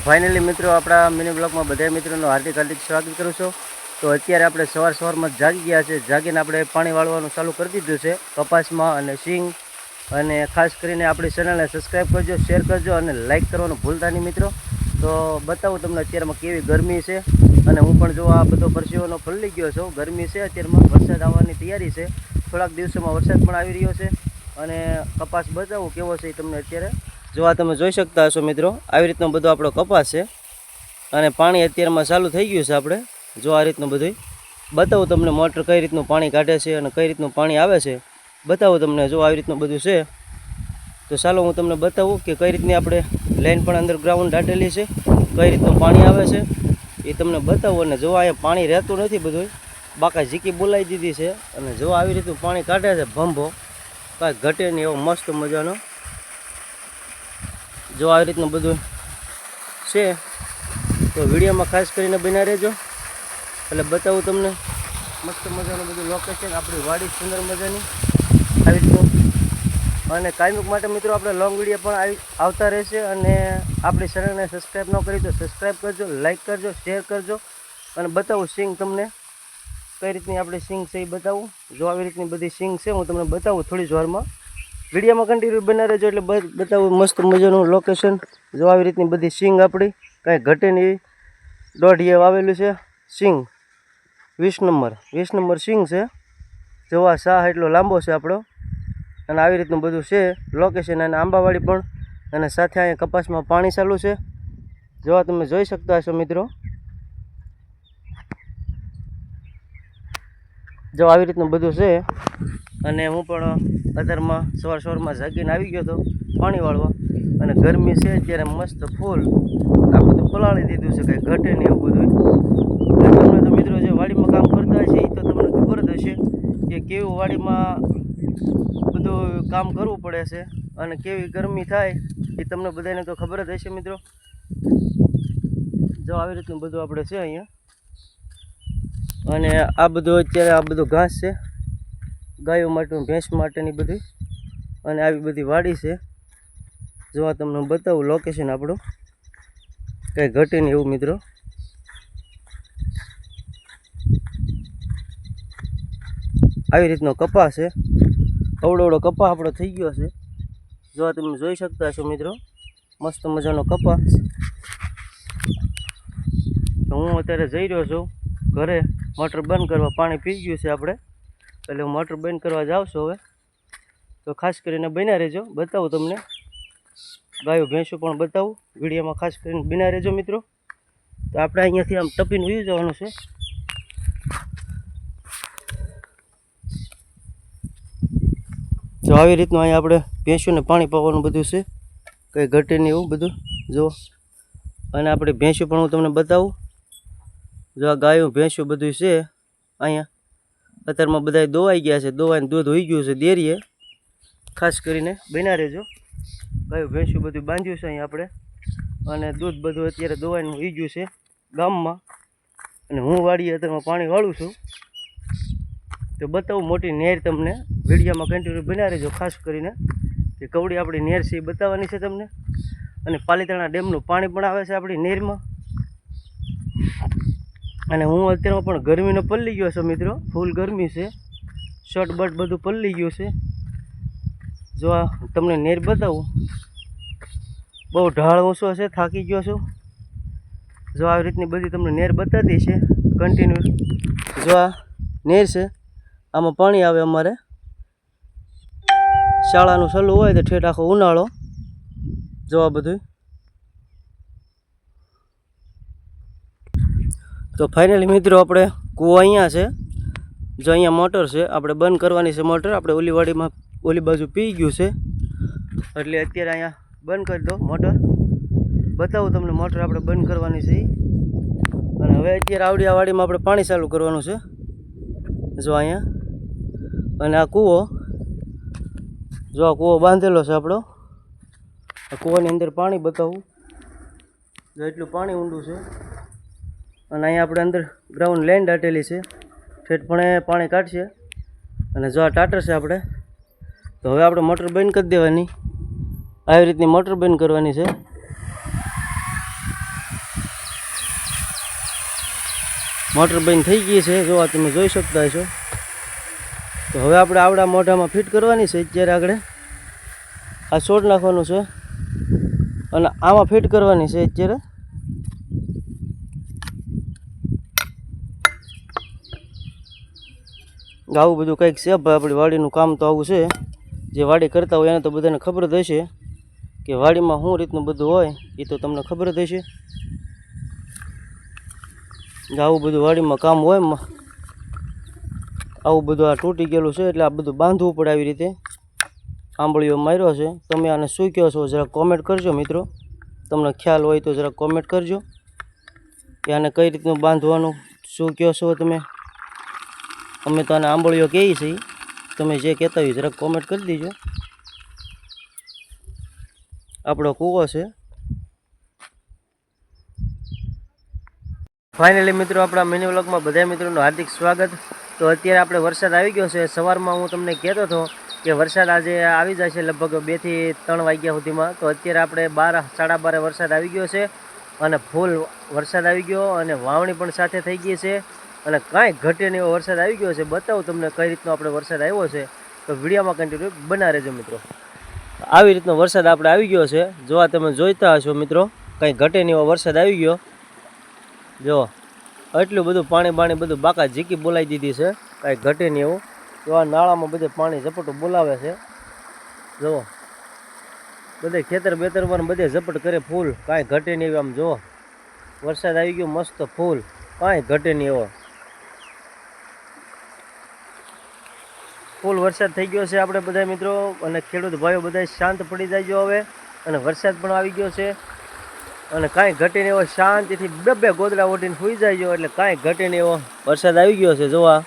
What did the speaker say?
Finally મિત્રો આપણા mini બ્લોગમાં બધા મિત્રોનું હાર્દિક સ્વાગત કરું છું। તો અત્યારે આપણે સવારમાં જાગી ગયા છે। જાગીને આપણે પાણી વાળવાનું ચાલુ કરી દીધું છે કપાસમાં અને સિંગ। અને ખાસ કરીને આપણી ચેનલને સબસ્ક્રાઈબ કરજો, શેર કરજો અને લાઇક કરવાનું ભૂલતા નહીં મિત્રો। તો બતાવું તમને અત્યારમાં કેવી ગરમી છે। અને હું પણ જો આ બધો પરસેવાનો પલળી ગયો છું। ગરમી છે અત્યારમાં, વરસાદ આવવાની તૈયારી છે। થોડાક દિવસોમાં વરસાદ પણ આવી રહ્યો છે। અને કપાસ બતાવું કેવો છે તમને અત્યારે જો આ તમે જોઈ શકતા હશો મિત્રો। આવી રીતનો બધો આપણો કપાસ છે અને પાણી અત્યારમાં ચાલુ થઈ ગયું છે। આપણે જો આ રીતનું બધું બતાવું તમને, મોટર કઈ રીતનું પાણી કાઢે છે અને કઈ રીતનું પાણી આવે છે બતાવું તમને। જો આવી રીતનું બધું છે તો ચાલો હું તમને બતાવું કે કઈ રીતની આપણે લાઈન પણ અંડરગ્રાઉન્ડ દાટેલી છે, કઈ રીતનું પાણી આવે છે એ તમને બતાવું। અને જો અહીંયા પાણી રહેતું નથી બધું, બાકા ઝીકી બોલાવી દીધી છે। અને જો આવી રીતનું પાણી કાઢે છે ભંભો, કાંઈ ઘટે નહીં એવો મસ્ત મજાનો જો આવી રીતનું બધું છે। તો વિડીયોમાં ખાસ કરીને બન્યા રહેજો એટલે બતાવું તમને મસ્ત મજાનું બધું લોકેશન, આપણી વાડી સુંદર મજાની આવી રીતનું। અને કાયમિક માટે મિત્રો આપણે લોંગ વિડીયો પણ આવતા રહેશે। અને આપણી ચેનલને સબસ્ક્રાઈબ ન કરી તો સબસ્ક્રાઈબ કરજો, લાઇક કરજો, શેર કરજો। અને બતાવું સિંગ તમને કઈ રીતની આપણી સિંગ છે એ બતાવું। જો આવી રીતની બધી સિંગ છે હું તમને બતાવું થોડી જ વારમાં। વિડીયોમાં કન્ટિન્યુ બના રહેજો એટલે બતાવું મસ્ત મજાનું લોકેશન। જો આવી રીતની બધી સિંગ આપણી કાંઈ ઘટે નહીં, દોઢિયે વાવેલું છે સિંગ 20 નંબર સિંગ છે। જો આ શાહ એટલો લાંબો છે આપણો। અને આવી રીતનું બધું છે લોકેશન। અને આંબાવાડી પણ, અને સાથે અહીંયા કપાસમાં પાણી ચાલુ છે જો તમે જોઈ શકતા હશો મિત્રો। જો આવી રીતનું બધું છે। અને હું પણ અત્યારમાં સવારમાં જાગીને આવી ગયો હતો પાણી વાળવા। અને ગરમી છે અત્યારે મસ્ત ફૂલ, આ બધું પલાળી દીધું છે, કંઈ ઘટે નહીં એવું બધું। તમને તો મિત્રો જે વાડીમાં કામ કરતા હશે એ તો તમને ખબર જ હશે કે કેવું વાડીમાં બધું કામ કરવું પડે છે અને કેવી ગરમી થાય એ તમને બધાને તો ખબર જ હશે મિત્રો। જો આવી રીતનું બધું આપણે છે અહીંયા। અને આ બધું અત્યારે આ બધું ઘાસ છે ગાયો માટે, ભેંસ માટેની બધી। અને આવી બધી વાડી છે જો આ તમને બતાવું લોકેશન આપણું, કંઈ ઘટે નહીં એવું મિત્રો। આવી રીતનો કપા છે, અવડો કપા આપણો થઈ ગયો છે જો આ તમે જોઈ શકતા છો મિત્રો, મસ્ત મજાનો કપા। તો હું અત્યારે જઈ રહ્યો છું ઘરે મોટર બંધ કરવા, પાણી પી ગયું છે આપણે એટલે હું મોટર બંધ કરવા જાઉં છું હવે। તો ખાસ કરીને બન્યા રહેજો, બતાવું તમને ગાયો ભેંસો પણ બતાવું વિડીયોમાં, ખાસ કરીને બન્યા રહેજો મિત્રો। તો આપણે અહીંયાથી આમ ટપીને વયું જવાનું છે। જો આવી રીતનું અહીંયા આપણે ભેંસોને પાણી પાવાનું બધું છે, કંઈ ઘટે નહીં એવું બધું જો। અને આપણે ભેંસો પણ હું તમને બતાવું। જો આ ગાયો ભેંસો બધું છે અહીંયા। અત્યારમાં બધા દોવાઈ ગયા છે, દોવાઈને દૂધ હોઈ ગયું છે ડેરીએ, ખાસ કરીને બન્યા રહેજો। ગાયો ભેંસું બધું બાંધ્યું છે અહીંયા આપણે, અને દૂધ બધું અત્યારે દોવાઈને હોઈ ગયું છે ગામમાં। અને હું વાડીએ અત્યારમાં પાણી વાળું છું તો બતાવું મોટી નહેર તમને વિડીયોમાં કન્ટિન્યુ બન્યા રહેજો, ખાસ કરીને કે કવડી આપણી નહેર છે એ બતાવવાની છે તમને। અને પાલીતાણા ડેમનું પાણી પણ આવે છે આપણી નહેરમાં। અને હું અત્યારમાં પણ ગરમીનો પલળી ગયો છું મિત્રો, ફૂલ ગરમી છે, શર્ટ બટ બધું પલળી ગયું છે। જો આ તમને નહેર બતાવું, બહુ ઢાળ ઊંચો છે, થાકી ગયો છું। જો આવી રીતની બધી તમને નહેર બતાવી છે કન્ટિન્યુ। જો આ નહેર છે, આમાં પાણી આવે અમારે શાળાનું ચાલુ હોય તો ઠેઠ આખો ઉનાળો। જો આ બધું તો ફાઇનલી મિત્રો આપણે કૂવો અહીંયા છે। જો અહીંયા મોટર છે, આપણે બંધ કરવાની છે મોટર। આપણે ઓલી વાડીમાં ઓલી બાજુ પી ગયું છે એટલે અત્યારે અહીંયા બંધ કરી દો મોટર, બતાવું તમને મોટર આપણે બંધ કરવાની છે એ। અને હવે અત્યારે આવડી આ વાડીમાં આપણે પાણી ચાલુ કરવાનું છે જો અહીંયા। અને આ કૂવો, જો આ કૂવો બાંધેલો છે આપણો, આ કૂવાની અંદર પાણી બતાવું જો એટલું પાણી ઊંડું છે। અને અહીંયા આપણે અંદર ગ્રાઉન્ડ લાઈન દાટેલી છે, ઠેઠ પણ પાણી કાઢશે। અને જો આ ટાટર છે આપણે, તો હવે આપણે મોટર બંધ કરી દેવાની, આવી રીતની મોટર બંધ કરવાની છે। મોટર બંધ થઈ ગઈ છે, જોવા તમે જોઈ શકતા હશો. તો હવે આપણે આવડા મોઢામાં ફિટ કરવાની છે. અત્યારે આગળ આ છોડ નાખવાનું છે અને આમાં ફિટ કરવાની છે. અત્યારે આવું બધું કંઈક છે ભાઈ. આપણી વાડીનું કામ તો આવું છે. જે વાડી કરતા હોય એને તો બધાને ખબર જ હશે કે વાડીમાં શું રીતનું બધું હોય, એ તો તમને ખબર જ હશે. આવું બધું વાડીમાં કામ હોય. આવું બધું આ તૂટી ગયેલું છે એટલે આ બધું બાંધવું પડે આવી રીતે. આંબળીઓ માર્યો છે. તમે આને શું કહો છો જરા કોમેન્ટ કરજો મિત્રો. તમને ખ્યાલ હોય તો જરા કોમેન્ટ કરજો કે આને કઈ રીતનું બાંધવાનું, શું કહો છો તમે. અમે તો આને આંબળીઓ કહીએ છીએ, તમે જે કહેતા હોય જરાક કોમેન્ટ કરી દેજો. આપણો કૂવો છે. ફાઇનલી મિત્રો આપણા મિની વ્લોગમાં બધા મિત્રોનું હાર્દિક સ્વાગત. તો અત્યારે આપણે વરસાદ આવી ગયો છે. સવારમાં હું તમને કહેતો હતો કે વરસાદ આજે આવી જાય છે લગભગ 2 થી 3 વાગ્યા સુધીમાં. તો અત્યારે આપણે 12 સાડા 12 વરસાદ આવી ગયો છે અને ફૂલ વરસાદ આવી ગયો અને વાવણી પણ સાથે થઈ ગઈ છે અને કાંઈ ઘટે નહીં એવો વરસાદ આવી ગયો છે. બતાવું તમને કઈ રીતનો આપણે વરસાદ આવ્યો છે, તો વિડીયોમાં કન્ટિન્યુ બના રહેજો મિત્રો. આવી રીતનો વરસાદ આપણે આવી ગયો છે. જોવા તમે જોઈતા હશો મિત્રો, કંઈ ઘટે નહીં એવો વરસાદ આવી ગયો. જો એટલું બધું પાણી બધું બાકા ઝીકી બોલાવી દીધી છે, કાંઈ ઘટે નહીં એવું. તો આ નાળામાં બધે પાણી ઝપટું બોલાવે છે. જુઓ બધે ખેતર બેતરમાં બધે ઝપટ કરે ફૂલ, કાંઈ ઘટે નહીં એવું. આમ જુઓ વરસાદ આવી ગયો મસ્ત ફૂલ, કાંઈ ઘટે નહીં એવો. ફૂલ વરસાદ થઈ ગયો છે આપણે બધા મિત્રો. અને ખેડૂત ભાઈઓ બધા શાંત પડી જાય હવે. અને વરસાદ પણ આવી ગયો છે અને કાંઈ ઘટે નહીં એવો. શાંતિથી બે ગોદડા ઓઢીને સૂઈ જાય એટલે કાંઈ ઘટે નહીં એવો વરસાદ આવી ગયો છે. જોવા